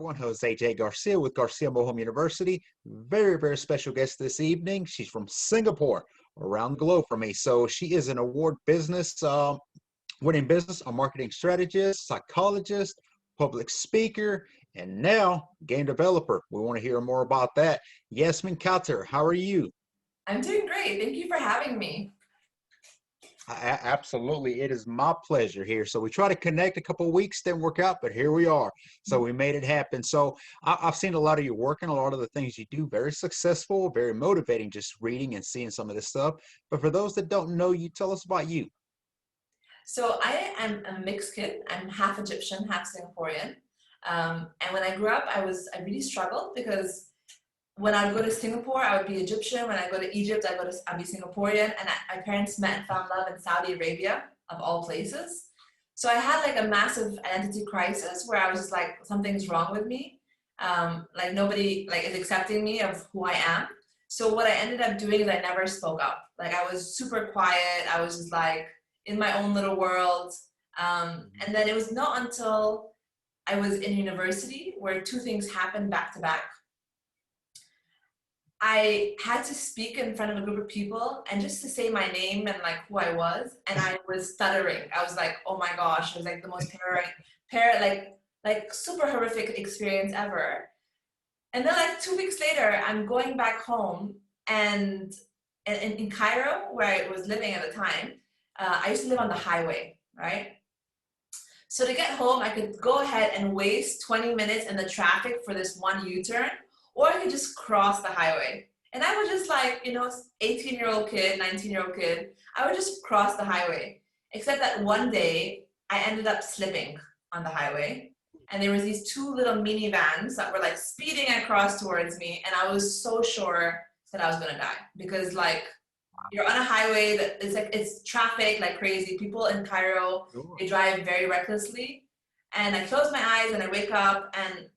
everyone. Jose J. Garcia with Garcia Mohom University. Very, very special guest this evening. She's from Singapore, around the globe for me. So she is an award business, winning business, a marketing strategist, psychologist, public speaker, and now game developer. We want to hear more about that. Yasmine Khater, how are you? I'm doing great. Thank you for having me. Absolutely. It is my pleasure here. So we try to connect a couple of weeks, didn't work out, but here we are. So we made it happen. So I've seen a lot of your work and a lot of the things you do, very successful, very motivating, just reading and seeing some of this stuff. But for those that don't know you, tell us about you. So I am a mixed kid. I'm half Egyptian, half Singaporean. And when I grew up, I really struggled because when I would go to Singapore, I would be Egyptian. When I go to Egypt, I'd be Singaporean. And my parents met and found love in Saudi Arabia, of all places. So I had like a massive identity crisis where I was just like, something's wrong with me. Like nobody like is accepting me of who I am. So what I ended up doing is I never spoke up. Like I was super quiet. I was just like in my own little world. And then it was not until I was in university where two things happened back to back. I had to speak in front of a group of people and just to say my name and like who I was, and I was stuttering. I was like, oh my gosh, it was like the most like super horrific experience ever. And then like 2 weeks later, I'm going back home and in Cairo, where I was living at the time, I used to live on the highway, right? So to get home, I could go ahead and waste 20 minutes in the traffic for this one U-turn, or I could just cross the highway. And I was just like, 18-year-old kid, 19-year-old kid, I would just cross the highway. Except that one day, I ended up slipping on the highway. And there was these two little minivans that were like speeding across towards me. And I was so sure that I was gonna die. Because like, you're on a highway that it's traffic like crazy. People in Cairo, they drive very recklessly. And I close my eyes and I wake up and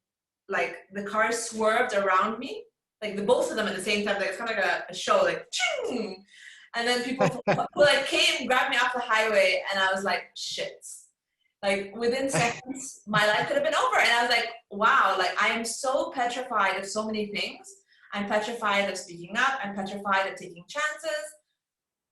like the cars swerved around me, like the both of them at the same time. Like it's kind of like a show, like ching! And then people like came, grabbed me off the highway, and I was like, shit. Like within seconds, my life could have been over. And I was like, wow, like I am so petrified of so many things. I'm petrified of speaking up. I'm petrified of taking chances.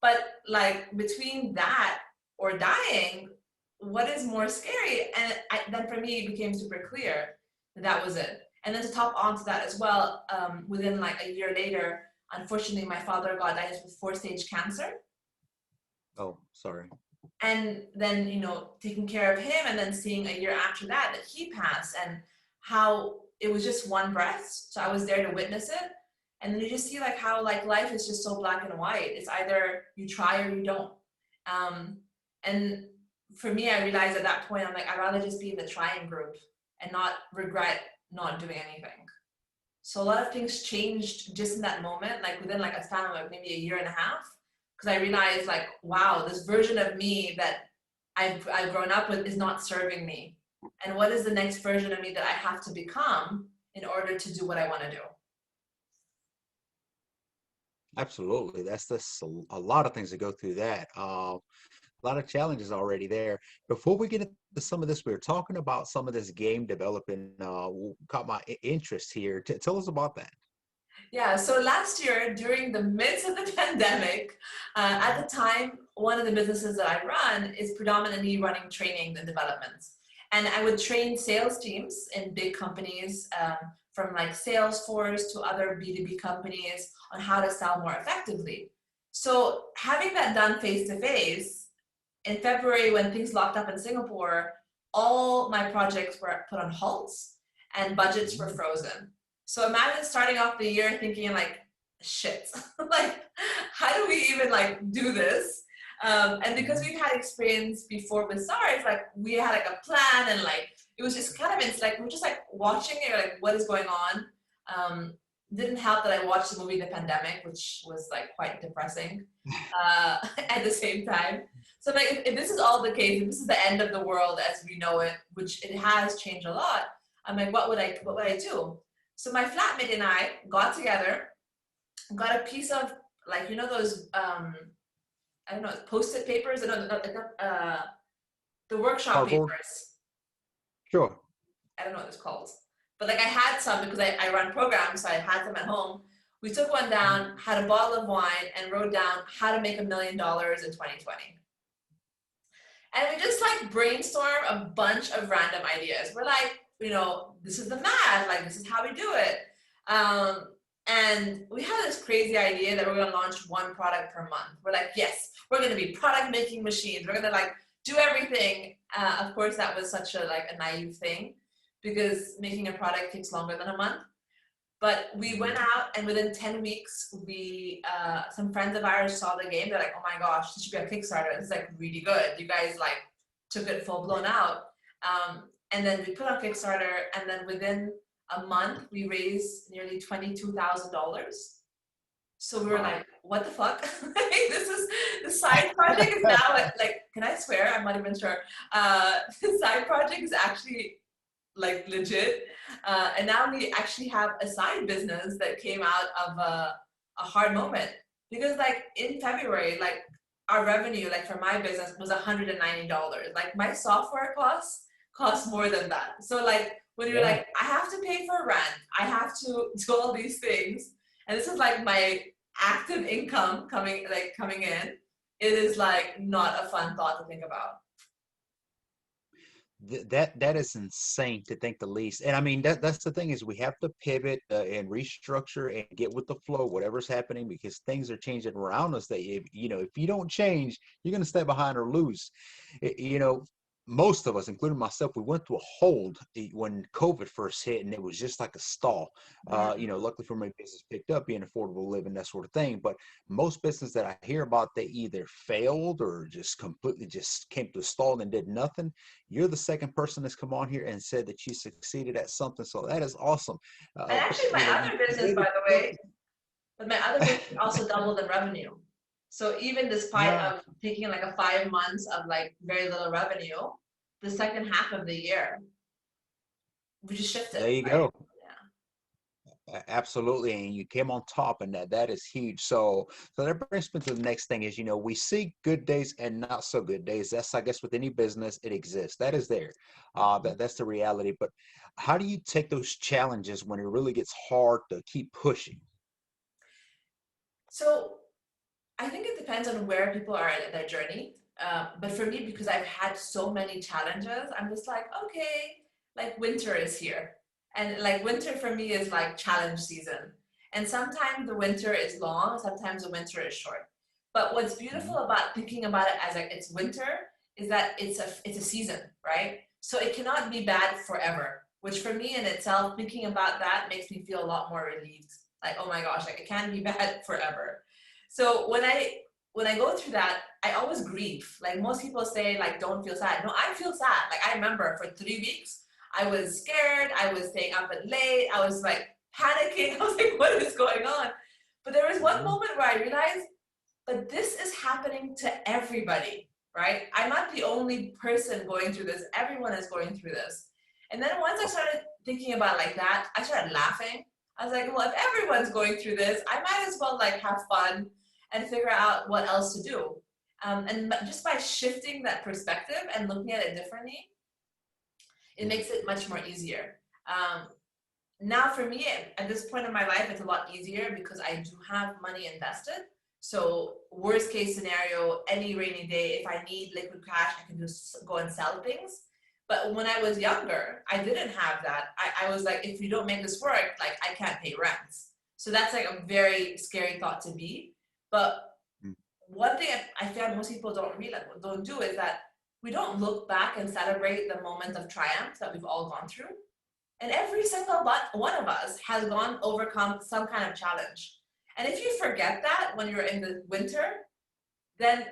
But like between that or dying, what is more scary? And then for me, it became super clear that was it. And then to top onto that as well, within like a year later, unfortunately, my father got diagnosed with 4-stage cancer. Oh, sorry. And then, taking care of him and then seeing a year after that he passed and how it was just one breath. So I was there to witness it. And then you just see like how like life is just so black and white. It's either you try or you don't. And for me, I realized at that point, I'm like, I'd rather just be in the trying group and not regret not doing anything. So a lot of things changed just in that moment, like within like a span of like maybe a year and a half, because I realized like, wow, this version of me that I've grown up with is not serving me. And what is the next version of me that I have to become in order to do what I want to do? Absolutely. That's a lot of things that go through that. A lot of challenges already there. Before we get into some of this, we were talking about some of this game developing, caught my interest here. Tell us about that. Yeah, so last year, during the midst of the pandemic, at the time, one of the businesses that I run is predominantly running training and development. And I would train sales teams in big companies, from like Salesforce to other B2B companies on how to sell more effectively. So having that done face-to-face, in February when things locked up in Singapore, all my projects were put on halts and budgets were frozen. So imagine starting off the year thinking like, shit, like, how do we even like do this? And because we've had experience before with SARS, like we had like a plan and like, it was just kind of, it's like, we're just like watching it, like what is going on. Didn't help that I watched the movie The Pandemic, which was like quite depressing at the same time. So I'm like, if this is all the case, if this is the end of the world as we know it, which it has changed a lot, I'm like, what would I do? So my flatmate and I got together, got a piece of like, those, I don't know, Post-it papers, the workshop Cardboard? papers. Sure. I don't know what it's called. But like I had some because I run programs, so I had them at home. We took one down, had a bottle of wine, and wrote down how to make $1 million in 2020. And we just like brainstorm a bunch of random ideas. We're like, this is the math, like this is how we do it. And we had this crazy idea that we're gonna launch one product per month. We're like, yes, we're gonna be product making machines. We're gonna like do everything. Of course, that was such a naive thing because making a product takes longer than a month. But we went out, and within 10 weeks, some friends of ours saw the game. They're like, oh my gosh, this should be a Kickstarter. It's like really good. You guys like took it full blown out. And then we put on Kickstarter, and then within a month, we raised nearly $22,000. So we were like, what the fuck? This is, the side project is now like, can I swear? I'm not even sure. The side project is actually like legit. And now we actually have a side business that came out of a hard moment, because like in February, like our revenue, like for my business was $190. Like my software costs more than that. So like when you're like, I have to pay for rent, I have to do all these things, and this is like my active income coming in, it is like not a fun thought to think about. That is insane to think the least. And I mean, that's the thing, is we have to pivot and restructure and get with the flow, whatever's happening, because things are changing around us that if you don't change, you're going to stay behind or lose. Most of us, including myself, we went to a hold when COVID first hit, and it was just like a stall. Luckily for my business picked up, being affordable living, that sort of thing. But most business that I hear about, they either failed or just completely just came to a stall and did nothing. You're the second person that's come on here and said that you succeeded at something, so that is awesome. And actually, my other business, by the way, but my other business also doubled in revenue. So even despite of taking like a 5 months of like very little revenue, the second half of the year, we just shifted. There you right? go. Yeah. Absolutely, and you came on top, and that is huge. So that brings me to the next thing is, we see good days and not so good days. That's, I guess, with any business, it exists. That is there. That's the reality. But how do you take those challenges when it really gets hard to keep pushing? So I think it depends on where people are in their journey. But for me, because I've had so many challenges, I'm just like, okay, like winter is here. And like winter for me is like challenge season. And sometimes the winter is long, sometimes the winter is short. But what's beautiful about thinking about it as like it's winter is that it's a season, right? So it cannot be bad forever, which for me in itself, thinking about that makes me feel a lot more relieved. Like, oh my gosh, like it can't be bad forever. So when I go through that, I always grieve. Like most people say, like, don't feel sad. No, I feel sad. Like I remember for 3 weeks, I was scared. I was staying up at late. I was like panicking. I was like, what is going on? But there was one moment where I realized, but this is happening to everybody, right? I'm not the only person going through this. Everyone is going through this. And then once I started thinking about like that, I started laughing. I was like, well, if everyone's going through this, I might as well like have fun and figure out what else to do. And just by shifting that perspective and looking at it differently, it makes it much more easier. Now for me, at this point in my life, it's a lot easier because I do have money invested. So worst case scenario, any rainy day, if I need liquid cash, I can just go and sell things. But when I was younger, I didn't have that. I was like, if you don't make this work, like I can't pay rents. So that's like a very scary thought to be. But one thing I found most people don't do is that we don't look back and celebrate the moment of triumph that we've all gone through. And every single one of us has overcome some kind of challenge. And if you forget that when you're in the winter, then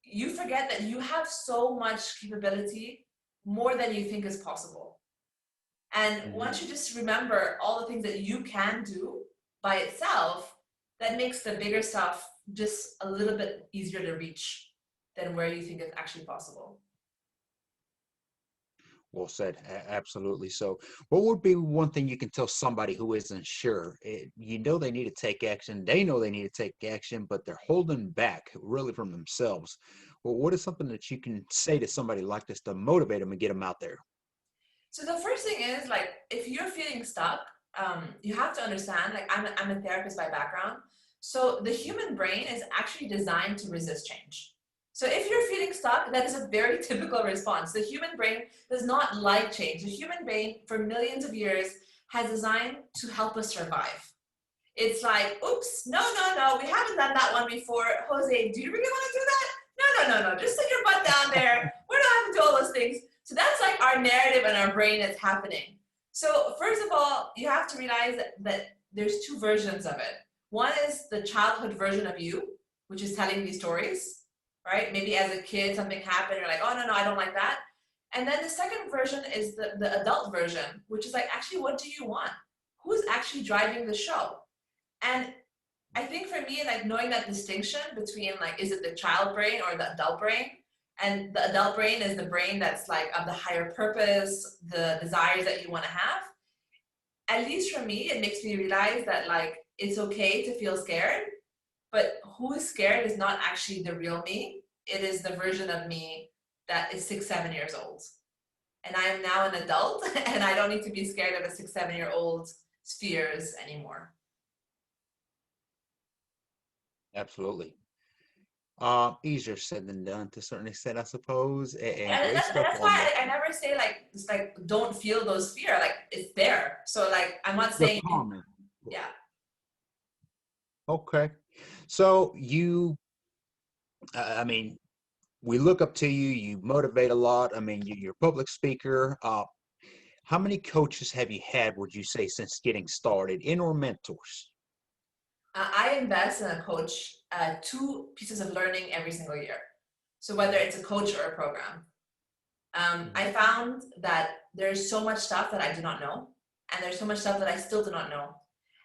you forget that you have so much capability, more than you think is possible. And once you just remember all the things that you can do by itself, that makes the bigger stuff just a little bit easier to reach than where you think it's actually possible. Well said. Absolutely. So, what would be one thing you can tell somebody who isn't sure? They need to take action. They know they need to take action, but they're holding back really from themselves. Well, what is something that you can say to somebody like this to motivate them and get them out there? So the first thing is like, if you're feeling stuck, you have to understand, like I'm a therapist by background. So the human brain is actually designed to resist change. So if you're feeling stuck, that is a very typical response. The human brain does not like change. The human brain for millions of years has designed to help us survive. It's like, oops, no, we haven't done that one before. Jose, do you really want to do that? No, just sit your butt down there. We're not having to do all those things. So that's like our narrative in our brain that's happening. So first of all, you have to realize that there's two versions of it. One is the childhood version of you, which is telling these stories, right? Maybe as a kid, something happened, you're like, oh, no, I don't like that. And then the second version is the adult version, which is like, actually, what do you want? Who's actually driving the show? And I think for me, like knowing that distinction between like, is it the child brain or the adult brain? And the adult brain is the brain that's like of the higher purpose, the desires that you want to have. At least for me, it makes me realize that like, it's okay to feel scared, but who is scared is not actually the real me. It is the version of me that is 6, 7 years old. And I am now an adult and I don't need to be scared of a 6, 7-year-old's fears anymore. Absolutely. Easier said than done to a certain extent, I suppose. And And great stuff that's on why that. I never say like, it's like, don't feel those fear, like it's there. So like, I'm not The saying, common. yeah. Okay. So you, I mean, we look up to you. You motivate a lot. I mean, you're a public speaker. How many coaches have you had, would you say, since getting started, in or mentors? I invest in a coach, 2 pieces of learning every single year. So whether it's a coach or a program, I found that there's so much stuff that I do not know, and there's so much stuff that I still do not know.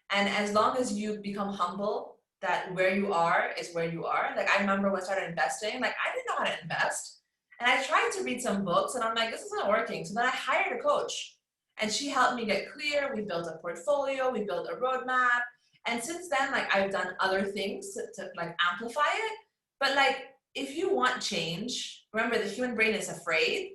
And as long as you become humble that where you are is where you are. Like I remember when I started investing, like I didn't know how to invest. And I tried to read some books and I'm like, this is not working. So then I hired a coach and she helped me get clear. We built a portfolio, we built a roadmap. And since then, like I've done other things to like amplify it. But like if you want change, remember the human brain is afraid.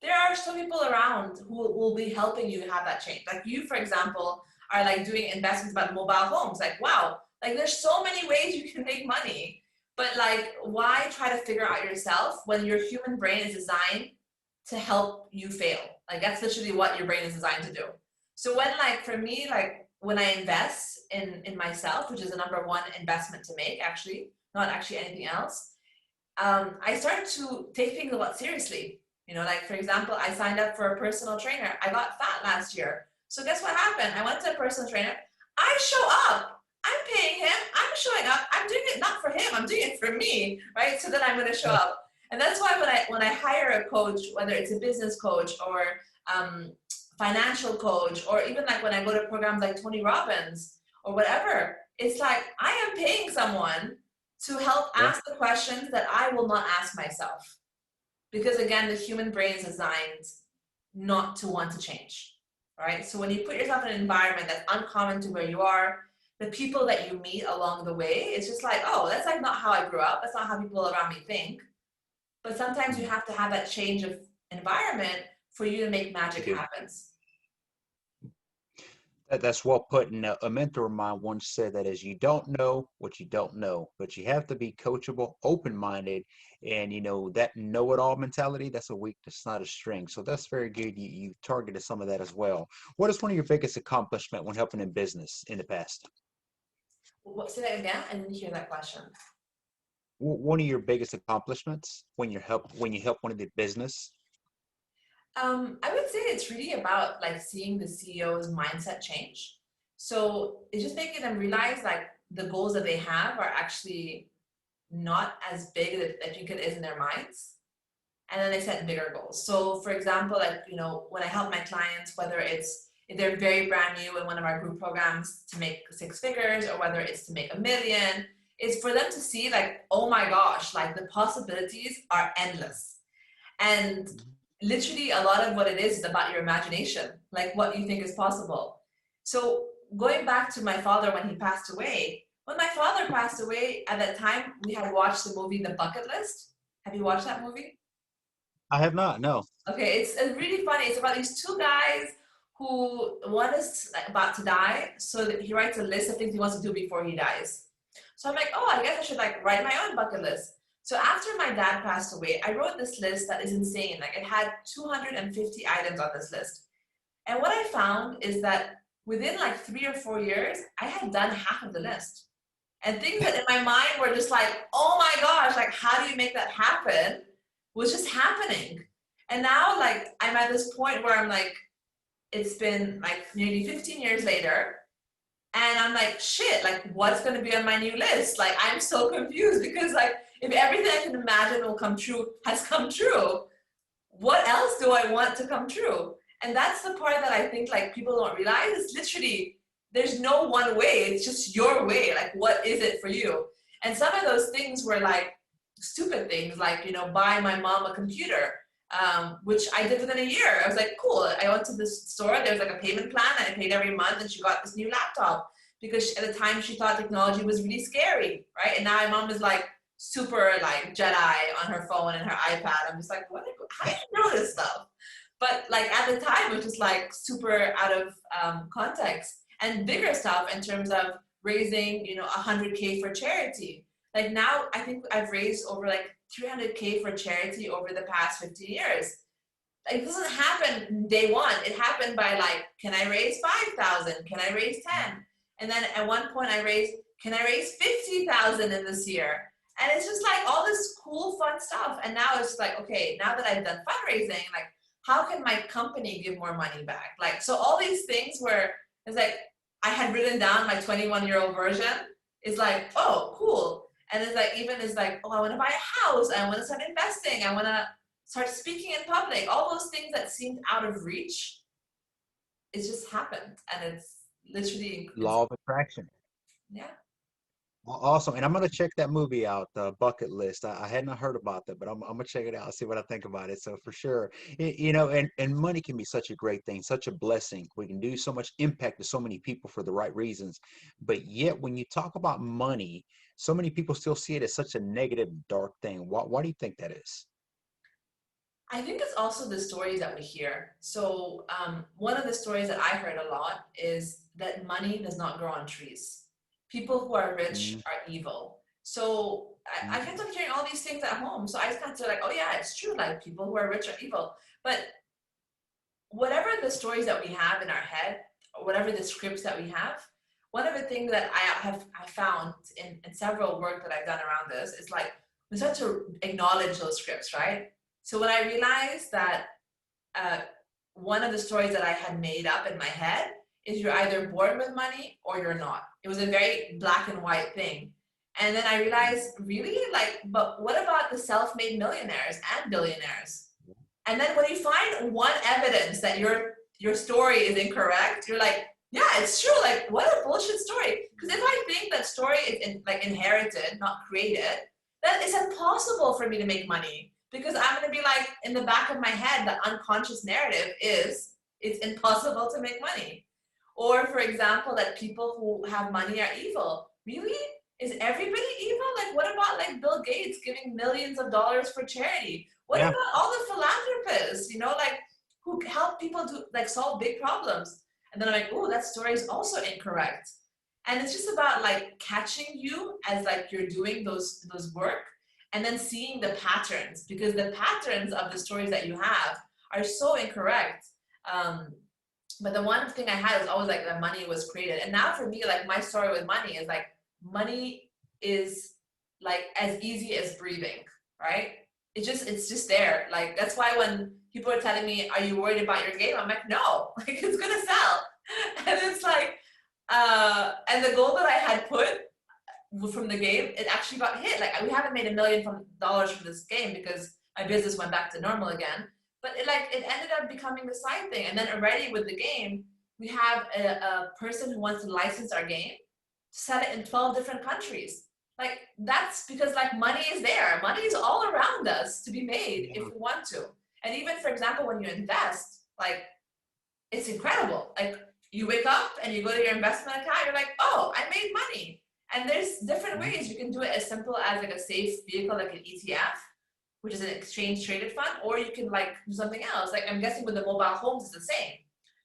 There are some people around who will be helping you have that change. Like you, for example, are like doing investments about mobile homes. Like, wow, like there's so many ways you can make money. But like, why try to figure out yourself when your human brain is designed to help you fail? Like that's literally what your brain is designed to do. So when like for me, like when I invest in myself, which is the number one investment to make, actually, not actually anything else, I started to take things a lot seriously. You know, like for example, I signed up for a personal trainer. I got fat last year. So guess what happened? I went to a personal trainer. I show up. I'm paying him. I'm showing up. I'm doing it not for him. I'm doing it for me, right? So that I'm going to show up. And that's why when I hire a coach, whether it's a business coach or financial coach, or even like when I go to programs like Tony Robbins or whatever, it's like I am paying someone to help Yeah. ask the questions that I will not ask myself. Because again, the human brain is designed not to want to change, right? So when you put yourself in an environment that's uncommon to where you are, the people that you meet along the way, it's just like, oh, that's like not how I grew up. That's not how people around me think. But sometimes you have to have that change of environment for you to make magic happen. That's well put. And a mentor of mine once said that as you don't know what you don't know, but you have to be coachable, open-minded, and that know-it-all mentality, that's a weakness, not a strength. So that's very good. You targeted some of that as well. What is one of your biggest accomplishment when helping in business in the past? Say that again? I didn't hear that question. One of your biggest accomplishments when you help one of the business? I would say it's really about like seeing the CEO's mindset change. So it's just making them realize like the goals that they have are actually not as big as I think it is in their minds. And then they set bigger goals. So for example, like, when I help my clients, whether it's if they're very brand new in one of our group programs to make 6 figures, or whether it's to make 1 million, it's for them to see like, oh my gosh, like the possibilities are endless. And literally a lot of what it is about your imagination, like what you think is possible. So going back to my father when he passed away, when my father passed away, at that time we had watched the movie The Bucket List. Have you watched that movie? I have not. No. Okay, it's really funny. It's about these two guys who one is like, about to die, so that he writes a list of things he wants to do before he dies. So I'm like, oh, I guess I should like write my own bucket list. So after my dad passed away, I wrote this list that is insane. Like it had 250 items on this list. And what I found is that within like 3 or 4 years, I had done half of the list. And things that in my mind were just like, oh my gosh, like how do you make that happen? Was just happening. And now like I'm at this point where I'm like, it's been like nearly 15 years later. And I'm like, shit, like what's gonna be on my new list? Like I'm so confused because like if everything I can imagine will come true has come true, what else do I want to come true? And that's the part that I think like people don't realize. It's literally there's no one way. It's just your way. Like what is it for you? And some of those things were like stupid things, like buy my mom a computer, which I did within a year. I was like, cool. I went to this store. There was like a payment plan, and I paid every month, and she got this new laptop because at the time she thought technology was really scary, right? And now my mom is like super like Jedi on her phone and her iPad. I'm just like, what? How do you know this stuff? But like at the time, it was just like super out of context, and bigger stuff in terms of raising 100K for charity. Like now, I think I've raised over like 300K for charity over the past 50 years. Like, it doesn't happen day one. It happened by like, can I raise 5,000? Can I raise 10? And then at one point I raised, can I raise 50,000 in this year? And it's just like all this cool, fun stuff. And now it's like, okay, now that I've done fundraising, like, how can my company give more money back? Like, so all these things where it's like, I had written down my 21-year-old version is like, oh, cool. And it's like, even it's like, oh, I want to buy a house. I want to start investing. I want to start speaking in public. All those things that seemed out of reach, it just happened. And it's literally, Law of attraction. yeah. Awesome. And I'm gonna check that movie out, the bucket list. I had not heard about that, but I'm gonna check it out, see what I think about it. So for sure, and money can be such a great thing, such a blessing. We can do so much impact to so many people for the right reasons. But yet when you talk about money, so many people still see it as such a negative, dark thing. Why do you think that is? I think it's also the stories that we hear. So one of the stories that I heard a lot is that money does not grow on trees. People who are rich Mm, are evil. So I mm, kept on hearing all these things at home. So I just kind of like, oh yeah, it's true. Like people who are rich are evil. But whatever the stories that we have in our head, or whatever the scripts that we have, one of the things that I found in several work that I've done around this is like we start to acknowledge those scripts, right? So when I realized that uh, one of the stories that I had made up in my head is you're either born with money or you're not. It was a very black and white thing. And then I realized, really? Like, but what about the self-made millionaires and billionaires? And then when you find one evidence that your story is incorrect, you're like, yeah, it's true. Like, what a bullshit story. Because if I think that story is like inherited, not created, then it's impossible for me to make money. Because I'm gonna be like, in the back of my head, the unconscious narrative is it's impossible to make money. Or for example, that people who have money are evil. Really? Is everybody evil? Like what about like Bill Gates giving millions of dollars for charity? What yeah. about all the philanthropists, like who help people do like solve big problems? And then I'm like, oh, that story is also incorrect. And it's just about like catching you as like you're doing those work and then seeing the patterns, because the patterns of the stories that you have are so incorrect. Um, but the one thing I had was always like that money was created. And now for me, like my story with money is like money is like as easy as breathing, right? It's just there. Like that's why when people are telling me, "Are you worried about your game?" I'm like, "No, like it's gonna sell." And it's like, and the goal that I had put from the game, it actually got hit. Like we haven't made $1 million from this game because my business went back to normal again. But it ended up becoming the side thing. And then already with the game, we have a person who wants to license our game, sell it in 12 different countries. Like that's because like money is there. Money is all around us to be made if Yeah. we want to. And even for example, when you invest, like it's incredible. Like you wake up and you go to your investment account, you're like, oh, I made money. And there's different ways. You can do it as simple as like a safe vehicle, like an ETF, which is an exchange traded fund, or you can like do something else. Like I'm guessing with the mobile homes, it's the same.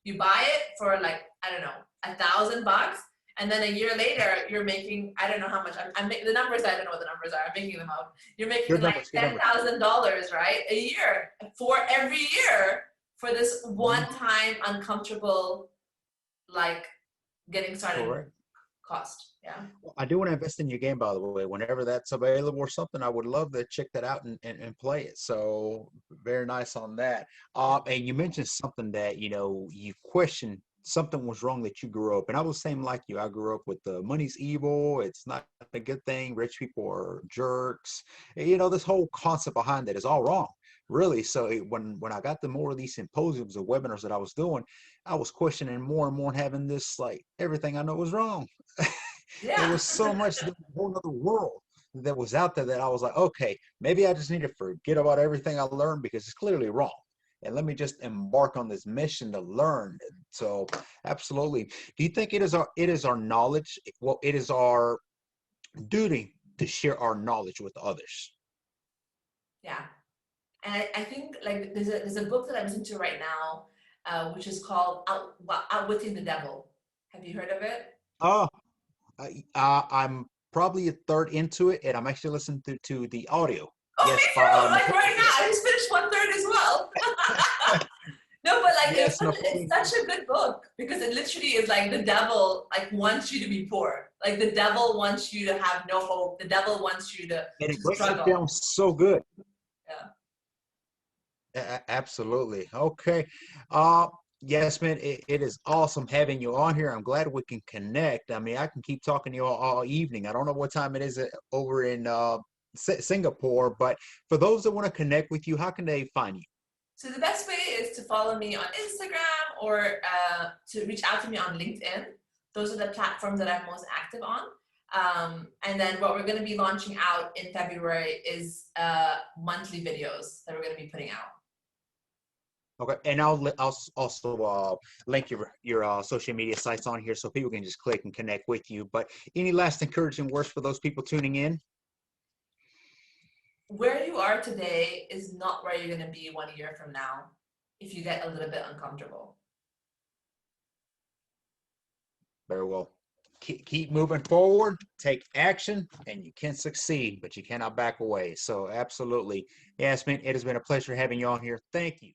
You buy it for like, I don't know, $1,000, and then a year later you're making, I don't know how much. I'm making the numbers. I don't know what the numbers are. I'm making them up. You're making Good like numbers, good numbers. $10,000, right, a year for every year for this Mhm. one-time uncomfortable, like getting started Correct. cost. Yeah. Well, I do want to invest in your game, by the way. Whenever that's available or something, I would love to check that out and play it. So very nice on that. And you mentioned something that, you questioned something was wrong that you grew up. And I was the same like you. I grew up with the money's evil. It's not a good thing. Rich people are jerks. This whole concept behind that is all wrong. Really. So when I got the more of these symposiums or webinars that I was doing, I was questioning more and more and having this like everything I know was wrong. It Yeah. was so much, a whole other world that was out there that I was like, okay, maybe I just need to forget about everything I learned because it's clearly wrong. And let me just embark on this mission to learn. So absolutely. Do you think it is our knowledge? Well, it is our duty to share our knowledge with others. Yeah. And I think like there's a book that I'm listening to right now, which is called Outwitting the Devil. Have you heard of it? Oh, I'm probably a third into it, and I'm actually listening to the audio. Oh, me Yes, by too. Like right now, Yes. I just finished one third as well. No, but like Yes, it's Napoleon. such a good book because it literally is like the devil like wants you to be poor. Like the devil wants you to have no hope. The devil wants you And to it breaks it struggle. down so good. Yeah. Absolutely. Okay. Yes, man, it is awesome having you on here. I'm glad we can connect. I mean, I can keep talking to you all evening. I don't know what time it is over in Singapore, but for those that want to connect with you, how can they find you? So the best way is to follow me on Instagram or to reach out to me on LinkedIn. Those are the platforms that I'm most active on. And then what we're going to be launching out in February is monthly videos that we're going to be putting out. Okay, and I'll also link your social media sites on here so people can just click and connect with you. But any last encouraging words for those people tuning in? Where you are today is not where you're going to be 1 year from now if you get a little bit uncomfortable. Very well. Keep moving forward, take action, and you can succeed, but you cannot back away. So absolutely. Yasmin, it has been a pleasure having you on here. Thank you.